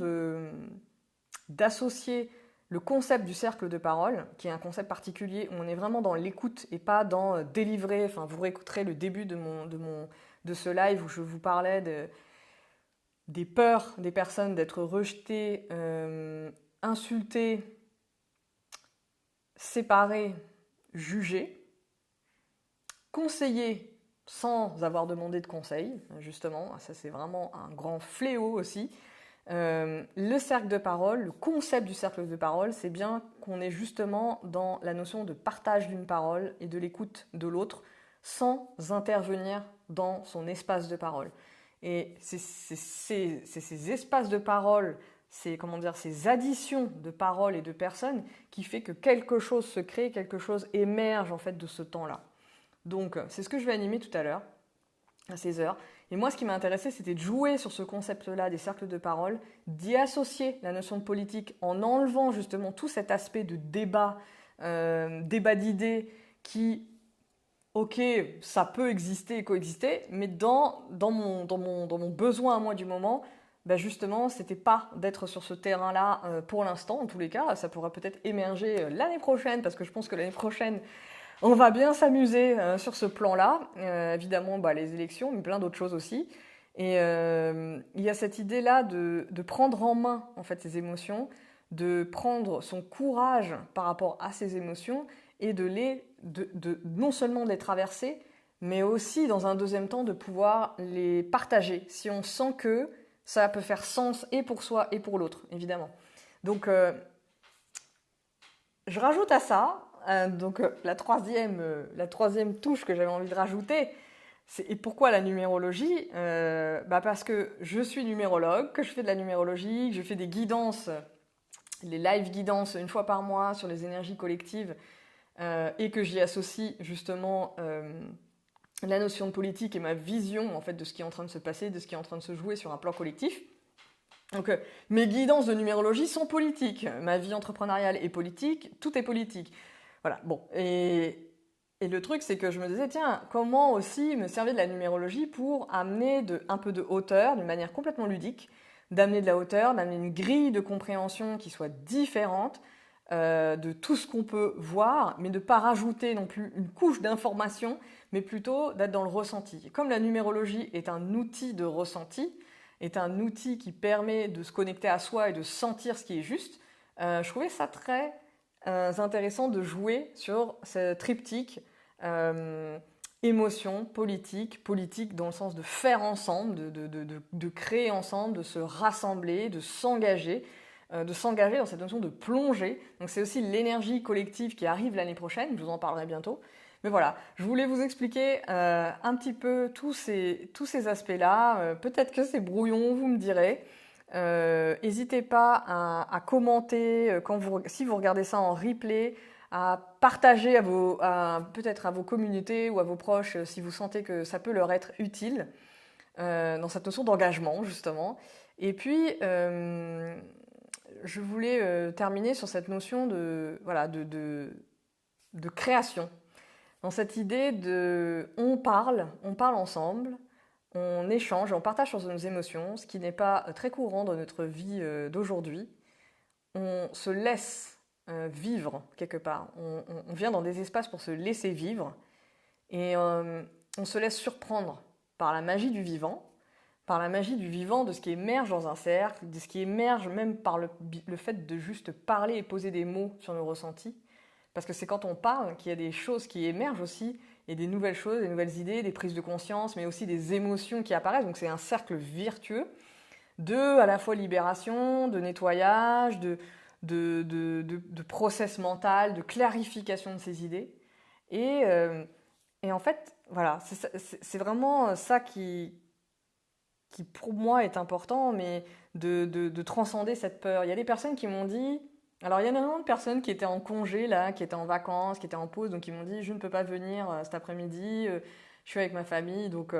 d'associer le concept du cercle de parole, qui est un concept particulier où on est vraiment dans l'écoute et pas dans délivrer. Enfin, vous réécouterez le début de ce live où je vous parlais des peurs des personnes d'être rejetées, insultées, séparées, jugées, conseillées sans avoir demandé de conseil, justement, ça c'est vraiment un grand fléau aussi. Le cercle de parole, le concept du cercle de parole, c'est bien qu'on est justement dans la notion de partage d'une parole et de l'écoute de l'autre sans intervenir dans son espace de parole. Et c'est ces espaces de parole, ces additions de paroles et de personnes qui fait que quelque chose se crée, quelque chose émerge en fait de ce temps-là. Donc c'est ce que je vais animer tout à l'heure, à 16h. Et moi, ce qui m'a intéressé, c'était de jouer sur ce concept-là des cercles de parole, d'y associer la notion de politique en enlevant justement tout cet aspect de débat d'idées qui, ok, ça peut exister et coexister, mais dans mon besoin à moi du moment, justement, c'était pas d'être sur ce terrain-là pour l'instant, en tous les cas. Ça pourra peut-être émerger l'année prochaine, parce que je pense que l'année prochaine, on va bien s'amuser sur ce plan-là. Évidemment, les élections, mais plein d'autres choses aussi. Et il y a cette idée-là de prendre en main en fait ses émotions, de prendre son courage par rapport à ses émotions et non seulement de les traverser, mais aussi dans un deuxième temps de pouvoir les partager si on sent que ça peut faire sens et pour soi et pour l'autre, évidemment. Donc, je rajoute à ça, la troisième touche que j'avais envie de rajouter, et pourquoi la numérologie? Parce que je suis numérologue, que je fais de la numérologie, que je fais des guidances, les live guidances une fois par mois sur les énergies collectives, et que j'y associe justement la notion de politique et ma vision en fait de ce qui est en train de se passer, de ce qui est en train de se jouer sur un plan collectif. Donc mes guidances de numérologie sont politiques, ma vie entrepreneuriale est politique, tout est politique. Voilà, bon. Et le truc, c'est que je me disais, tiens, comment aussi me servir de la numérologie pour amener un peu de hauteur, d'une manière complètement ludique, d'amener de la hauteur, d'amener une grille de compréhension qui soit différente de tout ce qu'on peut voir, mais de ne pas rajouter non plus une couche d'information, mais plutôt d'être dans le ressenti. Et comme la numérologie est un outil de ressenti, est un outil qui permet de se connecter à soi et de sentir ce qui est juste, je trouvais ça très intéressant de jouer sur ce triptyque émotion, politique dans le sens de faire ensemble, de créer ensemble, de se rassembler, de s'engager dans cette notion de plonger. Donc c'est aussi l'énergie collective qui arrive l'année prochaine, je vous en parlerai bientôt. Mais voilà, je voulais vous expliquer un petit peu tous ces aspects-là. Peut-être que c'est brouillon, vous me direz. N'hésitez pas à commenter si vous regardez ça en replay, à partager peut-être à vos communautés ou à vos proches si vous sentez que ça peut leur être utile dans cette notion d'engagement justement. Et puis je voulais terminer sur cette notion de création. Dans cette idée on parle ensemble, on échange, on partage sur nos émotions, ce qui n'est pas très courant dans notre vie d'aujourd'hui. On se laisse vivre quelque part. On vient dans des espaces pour se laisser vivre et on se laisse surprendre par la magie du vivant, de ce qui émerge dans un cercle, de ce qui émerge même par le fait de juste parler et poser des mots sur nos ressentis. Parce que c'est quand on parle qu'il y a des choses qui émergent aussi, et des nouvelles choses, des nouvelles idées, des prises de conscience, mais aussi des émotions qui apparaissent. Donc c'est un cercle vertueux de à la fois libération, de nettoyage, de process mental, de clarification de ces idées. Et en fait, voilà, c'est vraiment ça qui pour moi est important, mais de transcender cette peur. Il y a des personnes qui m'ont dit, alors il y a énormément de personnes qui étaient en congé là, qui étaient en vacances, qui étaient en pause, donc ils m'ont dit je ne peux pas venir cet après-midi, je suis avec ma famille, donc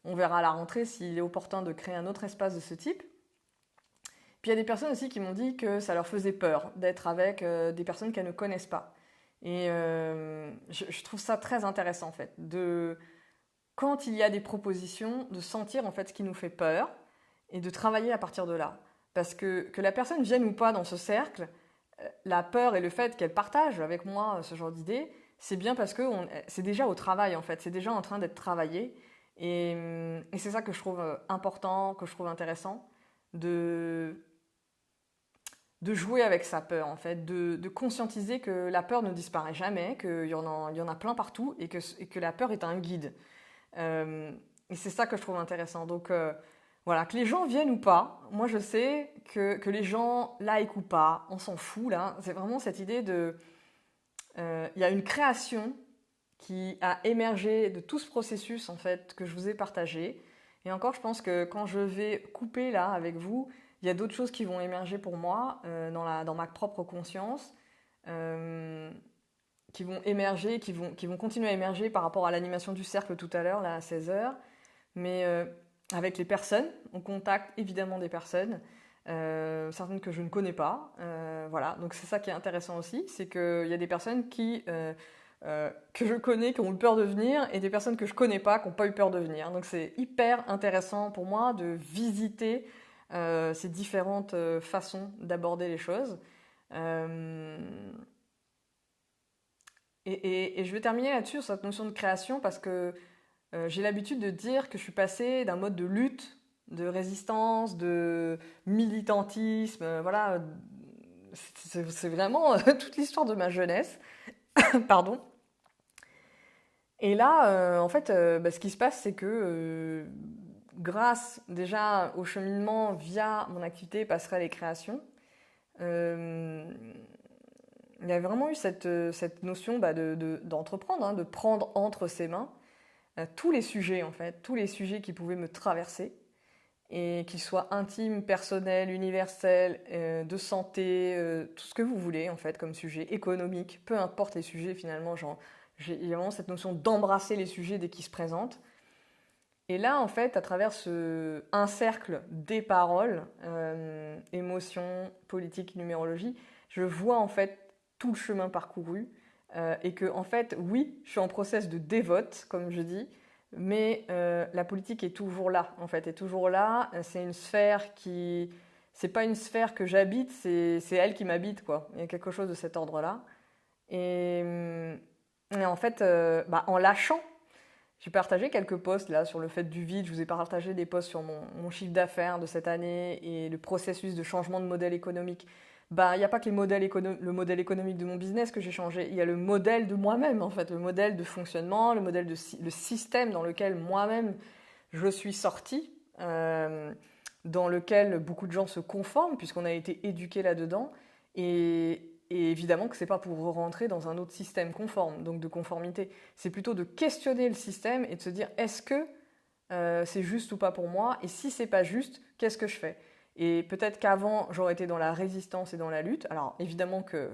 on verra à la rentrée s'il est opportun de créer un autre espace de ce type. Puis il y a des personnes aussi qui m'ont dit que ça leur faisait peur d'être avec des personnes qu'elles ne connaissent pas. Et je trouve ça très intéressant en fait, quand il y a des propositions, de sentir en fait ce qui nous fait peur et de travailler à partir de là. Parce que la personne vienne ou pas dans ce cercle, la peur et le fait qu'elle partage avec moi ce genre d'idées, c'est bien parce que c'est déjà au travail en fait, c'est déjà en train d'être travaillé. Et c'est ça que je trouve important, que je trouve intéressant, de jouer avec sa peur en fait, de conscientiser que la peur ne disparaît jamais, qu'il y en a plein partout et que la peur est un guide. Et c'est ça que je trouve intéressant. Donc voilà, que les gens viennent ou pas, moi je sais que les gens like ou pas, on s'en fout là. C'est vraiment cette idée il y a une création qui a émergé de tout ce processus en fait que je vous ai partagé. Et encore, je pense que quand je vais couper là avec vous, il y a d'autres choses qui vont émerger pour moi dans ma propre conscience. Qui vont émerger, qui vont continuer à émerger par rapport à l'animation du cercle tout à l'heure, là à 16h, mais avec les personnes, on contacte évidemment des personnes, certaines que je ne connais pas, voilà, donc c'est ça qui est intéressant aussi, c'est qu'il y a des personnes que je connais, qui ont eu peur de venir, et des personnes que je connais pas, qui n'ont pas eu peur de venir, donc c'est hyper intéressant pour moi de visiter ces différentes façons d'aborder les choses. Et je vais terminer là-dessus, sur cette notion de création, parce que j'ai l'habitude de dire que je suis passée d'un mode de lutte, de résistance, de militantisme, voilà. C'est vraiment toute l'histoire de ma jeunesse. Pardon. Et là, en fait, ce qui se passe, c'est que grâce déjà au cheminement via mon activité Passerelle et Création, il y a vraiment eu cette notion d'entreprendre, hein, de prendre entre ses mains tous les sujets, en fait, tous les sujets qui pouvaient me traverser, et qu'ils soient intimes, personnels, universels, de santé, tout ce que vous voulez, en fait, comme sujet, économique, peu importe les sujets, finalement, il y a vraiment cette notion d'embrasser les sujets dès qu'ils se présentent. Et là, en fait, à travers un cercle des paroles, émotions, politique, numérologie, je vois, en fait, tout le chemin parcouru et que en fait oui je suis en process de dévote comme je dis, mais la politique est toujours là en fait, est toujours là. C'est une sphère c'est pas une sphère que j'habite, c'est elle qui m'habite quoi. Il y a quelque chose de cet ordre là et en fait en lâchant, j'ai partagé quelques posts là sur le fait du vide. Je vous ai partagé des posts sur mon chiffre d'affaires de cette année et le processus de changement de modèle économique. Il n'y a pas que le modèle économique de mon business que j'ai changé, il y a le modèle de moi-même en fait, le modèle de fonctionnement, le système dans lequel moi-même je suis sortie, dans lequel beaucoup de gens se conforment puisqu'on a été éduqués là-dedans, et évidemment que c'est pas pour rentrer dans un autre système conforme, donc de conformité. C'est plutôt de questionner le système et de se dire est-ce que c'est juste ou pas pour moi, et si c'est pas juste, qu'est-ce que je fais? Et peut-être qu'avant, j'aurais été dans la résistance et dans la lutte. Alors évidemment que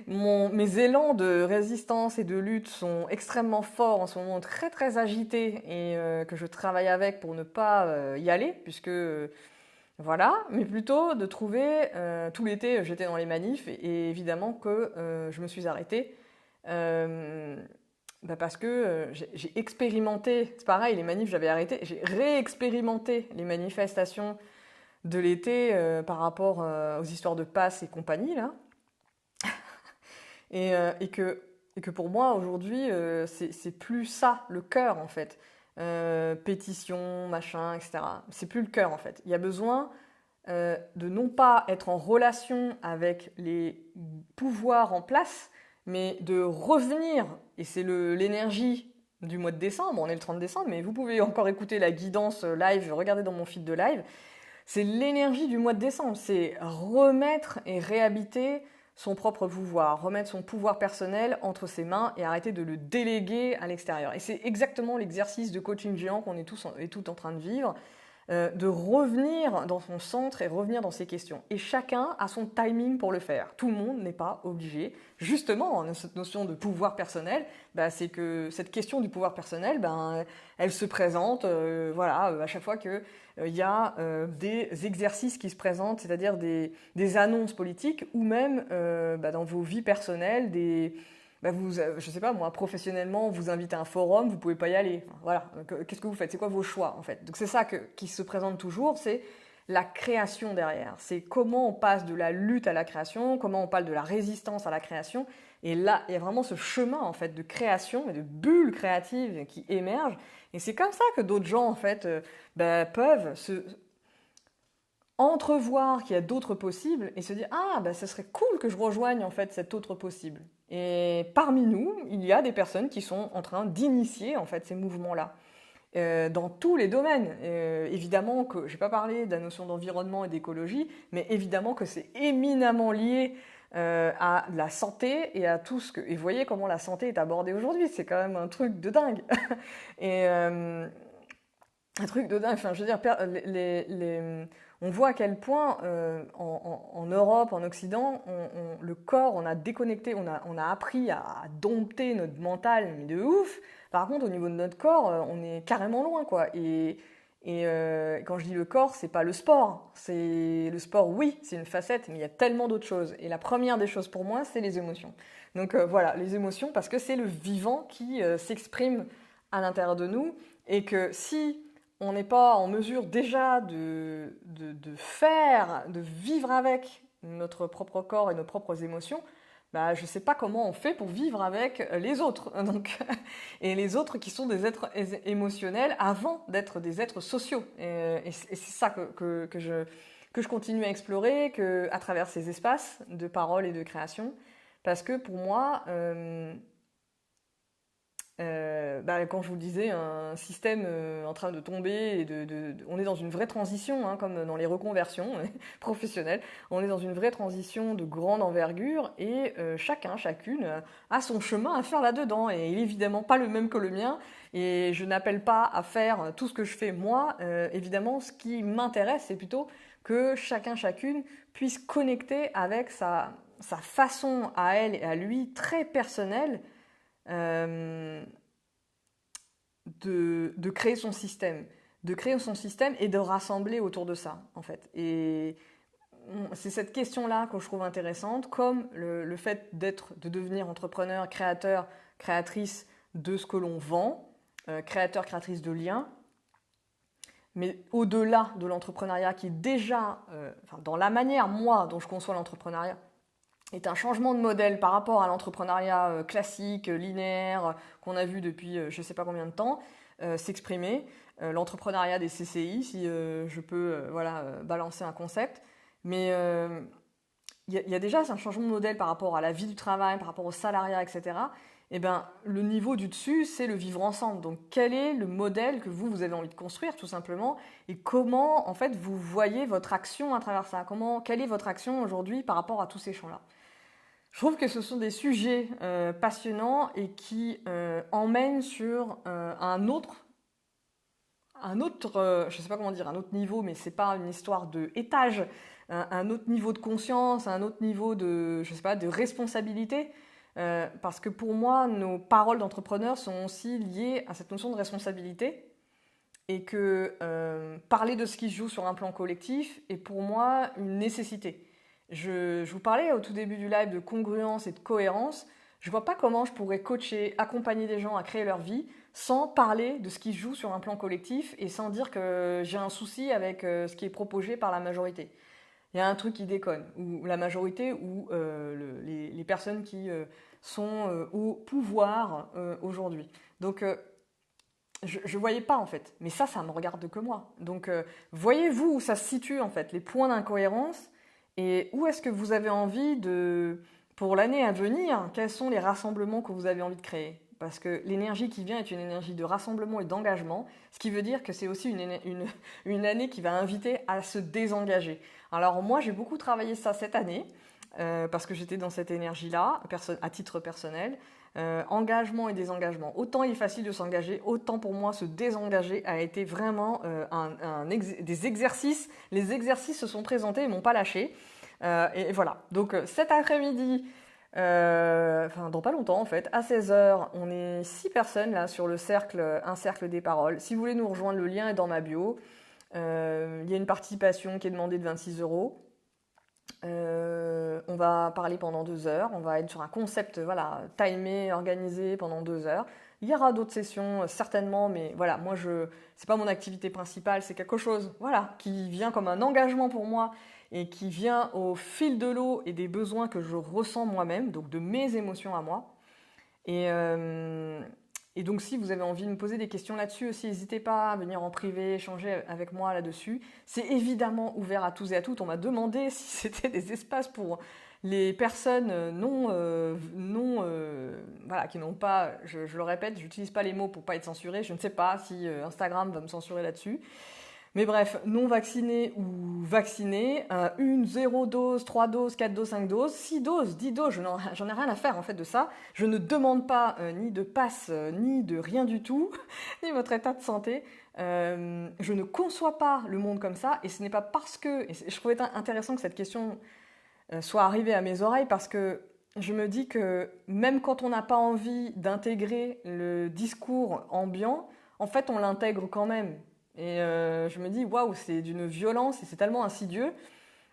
mes élans de résistance et de lutte sont extrêmement forts en ce moment, très très agités, et que je travaille avec pour ne pas y aller, puisque voilà, mais plutôt de trouver, tout l'été j'étais dans les manifs, et évidemment que je me suis arrêtée. Parce que j'ai expérimenté, c'est pareil, les manifs j'avais arrêté, j'ai réexpérimenté les manifestations de l'été par rapport aux histoires de passe et compagnie là. Et que pour moi, aujourd'hui, c'est plus ça, le cœur, en fait. Pétition, machin, etc. C'est plus le cœur, en fait. Il y a besoin de non pas être en relation avec les pouvoirs en place, mais de revenir, et c'est l'énergie du mois de décembre, on est le 30 décembre, mais vous pouvez encore écouter la guidance live, regardez dans mon feed de live, c'est l'énergie du mois de décembre, c'est remettre et réhabiter son propre pouvoir, remettre son pouvoir personnel entre ses mains et arrêter de le déléguer à l'extérieur. Et c'est exactement l'exercice de coaching géant qu'on est tous et toutes en train de vivre, de revenir dans son centre et revenir dans ses questions. Et chacun a son timing pour le faire. Tout le monde n'est pas obligé. Justement, cette notion de pouvoir personnel, c'est que cette question du pouvoir personnel, elle se présente à chaque fois qu'il y a des exercices qui se présentent, c'est-à-dire des annonces politiques ou même dans vos vies personnelles, je sais pas moi, professionnellement, on vous invite à un forum, vous pouvez pas y aller. Enfin, voilà, qu'est-ce que vous faites? C'est quoi vos choix en fait? Donc c'est ça qui se présente toujours, c'est la création derrière. C'est comment on passe de la lutte à la création, comment on parle de la résistance à la création. Et là, il y a vraiment ce chemin en fait de création et de bulles créatives qui émergent. Et c'est comme ça que d'autres gens en fait peuvent se entrevoir qu'il y a d'autres possibles et se dire ça serait cool que je rejoigne en fait cet autre possible. Et parmi nous, il y a des personnes qui sont en train d'initier en fait ces mouvements-là dans tous les domaines. Évidemment que je n'ai pas parlé de la notion d'environnement et d'écologie, mais évidemment que c'est éminemment lié à la santé et à tout ce que. Et vous voyez comment la santé est abordée aujourd'hui, c'est quand même un truc de dingue. Et un truc de dingue. Enfin, je veux dire, on voit à quel point en Europe, en Occident, le corps, on a déconnecté, on a appris à dompter notre mental, mais de ouf. Par contre, au niveau de notre corps, on est carrément loin, quoi. Et quand je dis le corps, c'est pas le sport. C'est le sport, oui, c'est une facette, mais il y a tellement d'autres choses. Et la première des choses pour moi, c'est les émotions. Donc voilà, les émotions, parce que c'est le vivant qui s'exprime à l'intérieur de nous, et que si on n'est pas en mesure déjà de vivre avec notre propre corps et nos propres émotions, je ne sais pas comment on fait pour vivre avec les autres. Donc, et les autres qui sont des êtres émotionnels avant d'être des êtres sociaux. Et c'est ça que je continue à explorer à travers ces espaces de parole et de création. Parce que pour moi, quand je vous le disais, un système en train de tomber, on est dans une vraie transition, hein, comme dans les reconversions professionnelles, on est dans une vraie transition de grande envergure et chacune a son chemin à faire là-dedans et il est évidemment pas le même que le mien et je n'appelle pas à faire tout ce que je fais moi, évidemment ce qui m'intéresse c'est plutôt que chacune puisse connecter avec sa façon à elle et à lui très personnelle de créer son système, et de rassembler autour de ça, en fait. Et c'est cette question-là que je trouve intéressante, comme le fait de devenir entrepreneur, créateur, créatrice de ce que l'on vend, créateur, créatrice de liens, mais au-delà de l'entrepreneuriat qui est déjà, dans la manière, moi, dont je conçois l'entrepreneuriat, est un changement de modèle par rapport à l'entrepreneuriat classique, linéaire, qu'on a vu depuis je ne sais pas combien de temps, s'exprimer. L'entrepreneuriat des CCI, si je peux balancer un concept. Mais il y a déjà un changement de modèle par rapport à la vie du travail, par rapport au salariat, etc. Et le niveau du dessus, c'est le vivre ensemble. Donc, quel est le modèle que vous avez envie de construire, tout simplement, et comment, en fait, vous voyez votre action à travers ça? Quelle est votre action aujourd'hui par rapport à tous ces champs-là? Je trouve que ce sont des sujets passionnants et qui emmènent sur un autre, je sais pas comment dire, un autre niveau, mais c'est pas une histoire de étage, un autre niveau de conscience, un autre niveau de, je sais pas, de responsabilité. Parce que pour moi, nos paroles d'entrepreneurs sont aussi liées à cette notion de responsabilité et que parler de ce qui se joue sur un plan collectif est pour moi une nécessité. Je vous parlais au tout début du live de congruence et de cohérence. Je ne vois pas comment je pourrais coacher, accompagner des gens à créer leur vie sans parler de ce qui se joue sur un plan collectif et sans dire que j'ai un souci avec ce qui est proposé par la majorité. il y a un truc qui déconne, ou la majorité, ou les personnes qui sont au pouvoir aujourd'hui. Donc, je ne voyais pas en fait, mais ça me regarde que moi. Donc, voyez-vous où ça se situe en fait, les points d'incohérence, et où est-ce que vous avez envie de, pour l'année à venir, quels sont les rassemblements que vous avez envie de créer? Parce que l'énergie qui vient est une énergie de rassemblement et d'engagement, ce qui veut dire que c'est aussi une année qui va inviter à se désengager. Alors moi, j'ai beaucoup travaillé ça cette année, parce que j'étais dans cette énergie-là, à titre personnel. Engagement et désengagement. Autant il est facile de s'engager, autant pour moi se désengager a été vraiment des exercices. Les exercices se sont présentés et m'ont pas lâché. Et voilà. Donc cet après-midi, dans pas longtemps en fait, à 16h, on est 6 personnes là sur le cercle, un cercle des paroles. Si vous voulez nous rejoindre, le lien est dans ma bio. Il y a une participation qui est demandée de 26 €. On va parler pendant 2 heures, on va être sur un concept timé, organisé pendant 2 heures. Il y aura d'autres sessions certainement, mais voilà, moi c'est pas mon activité principale, c'est quelque chose qui vient comme un engagement pour moi et qui vient au fil de l'eau et des besoins que je ressens moi-même, donc de mes émotions à moi. Et donc, si vous avez envie de me poser des questions là-dessus aussi, n'hésitez pas à venir en privé, échanger avec moi là-dessus. C'est évidemment ouvert à tous et à toutes. On m'a demandé si c'était des espaces pour les personnes qui n'ont pas, je le répète, je n'utilise pas les mots pour pas être censuré. Je ne sais pas si Instagram va me censurer là-dessus. Mais bref, non vaccinés ou vaccinés, 1, 0 dose, 3 doses, 4 doses, 5 doses, 6 doses, 10 doses, j'en ai rien à faire en fait de ça. Je ne demande pas ni de passe, ni de rien du tout, ni votre état de santé. Je ne conçois pas le monde comme ça, et ce n'est pas parce que... Et je trouvais intéressant que cette question soit arrivée à mes oreilles, parce que je me dis que même quand on n'a pas envie d'intégrer le discours ambiant, en fait on l'intègre quand même. Et je me dis, waouh, c'est d'une violence et c'est tellement insidieux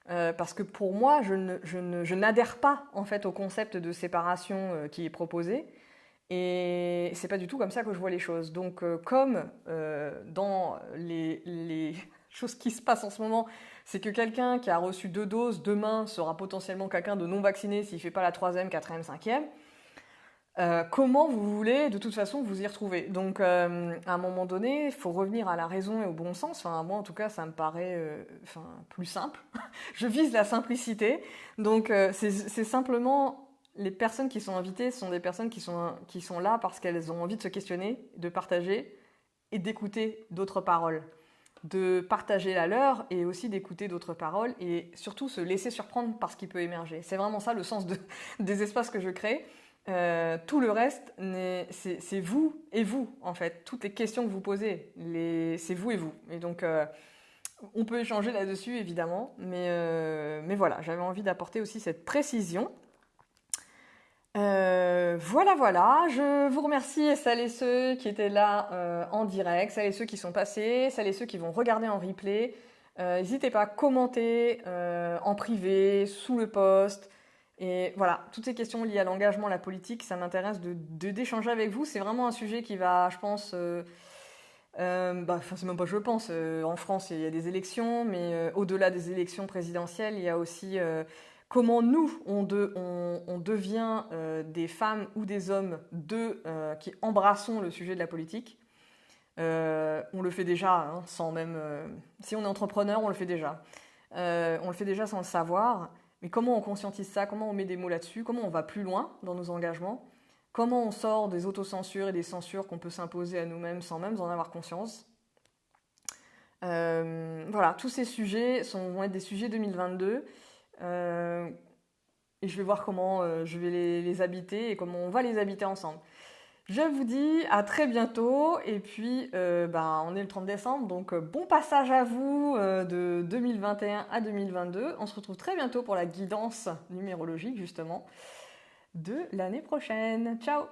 parce que pour moi, je n'adhère pas en fait au concept de séparation qui est proposé. Et c'est pas du tout comme ça que je vois les choses. Donc, comme dans les choses qui se passent en ce moment, c'est que quelqu'un qui a reçu 2 doses demain sera potentiellement quelqu'un de non vacciné s'il fait pas la 3e, 4e, 5e. Comment vous voulez de toute façon vous y retrouver? Donc à un moment donné, il faut revenir à la raison et au bon sens. Enfin, moi en tout cas, ça me paraît plus simple. Je vise la simplicité. Donc c'est simplement les personnes qui sont invitées sont des personnes qui sont là parce qu'elles ont envie de se questionner, de partager et d'écouter d'autres paroles. De partager la leur et aussi d'écouter d'autres paroles et surtout se laisser surprendre par ce qui peut émerger. C'est vraiment ça le sens des espaces que je crée. Tout le reste, c'est vous et vous, en fait. Toutes les questions que vous posez, c'est vous et vous. Et donc, on peut échanger là-dessus, évidemment. Mais voilà, j'avais envie d'apporter aussi cette précision. Voilà. Je vous remercie, celles et ceux qui étaient là en direct, celles et ceux qui sont passés, celles et ceux qui vont regarder en replay. N'hésitez pas à commenter en privé, sous le post. Et voilà, toutes ces questions liées à l'engagement, à la politique, ça m'intéresse d'échanger avec vous. C'est vraiment un sujet qui va, je pense, c'est même pas je pense, en France il y a des élections, mais au-delà des élections présidentielles, il y a aussi comment nous, on devient des femmes ou des hommes qui embrassons le sujet de la politique. On le fait déjà, hein, sans même... si on est entrepreneur, on le fait déjà. On le fait déjà sans le savoir. Mais comment on conscientise ça? Comment on met des mots là-dessus? Comment on va plus loin dans nos engagements? Comment on sort des autocensures et des censures qu'on peut s'imposer à nous-mêmes sans même en avoir conscience? Voilà, tous ces sujets vont être des sujets 2022. Et je vais voir comment je vais les habiter et comment on va les habiter ensemble. Je vous dis à très bientôt et puis on est le 30 décembre donc bon passage à vous de 2021 à 2022. On se retrouve très bientôt pour la guidance numérologique justement de l'année prochaine. Ciao!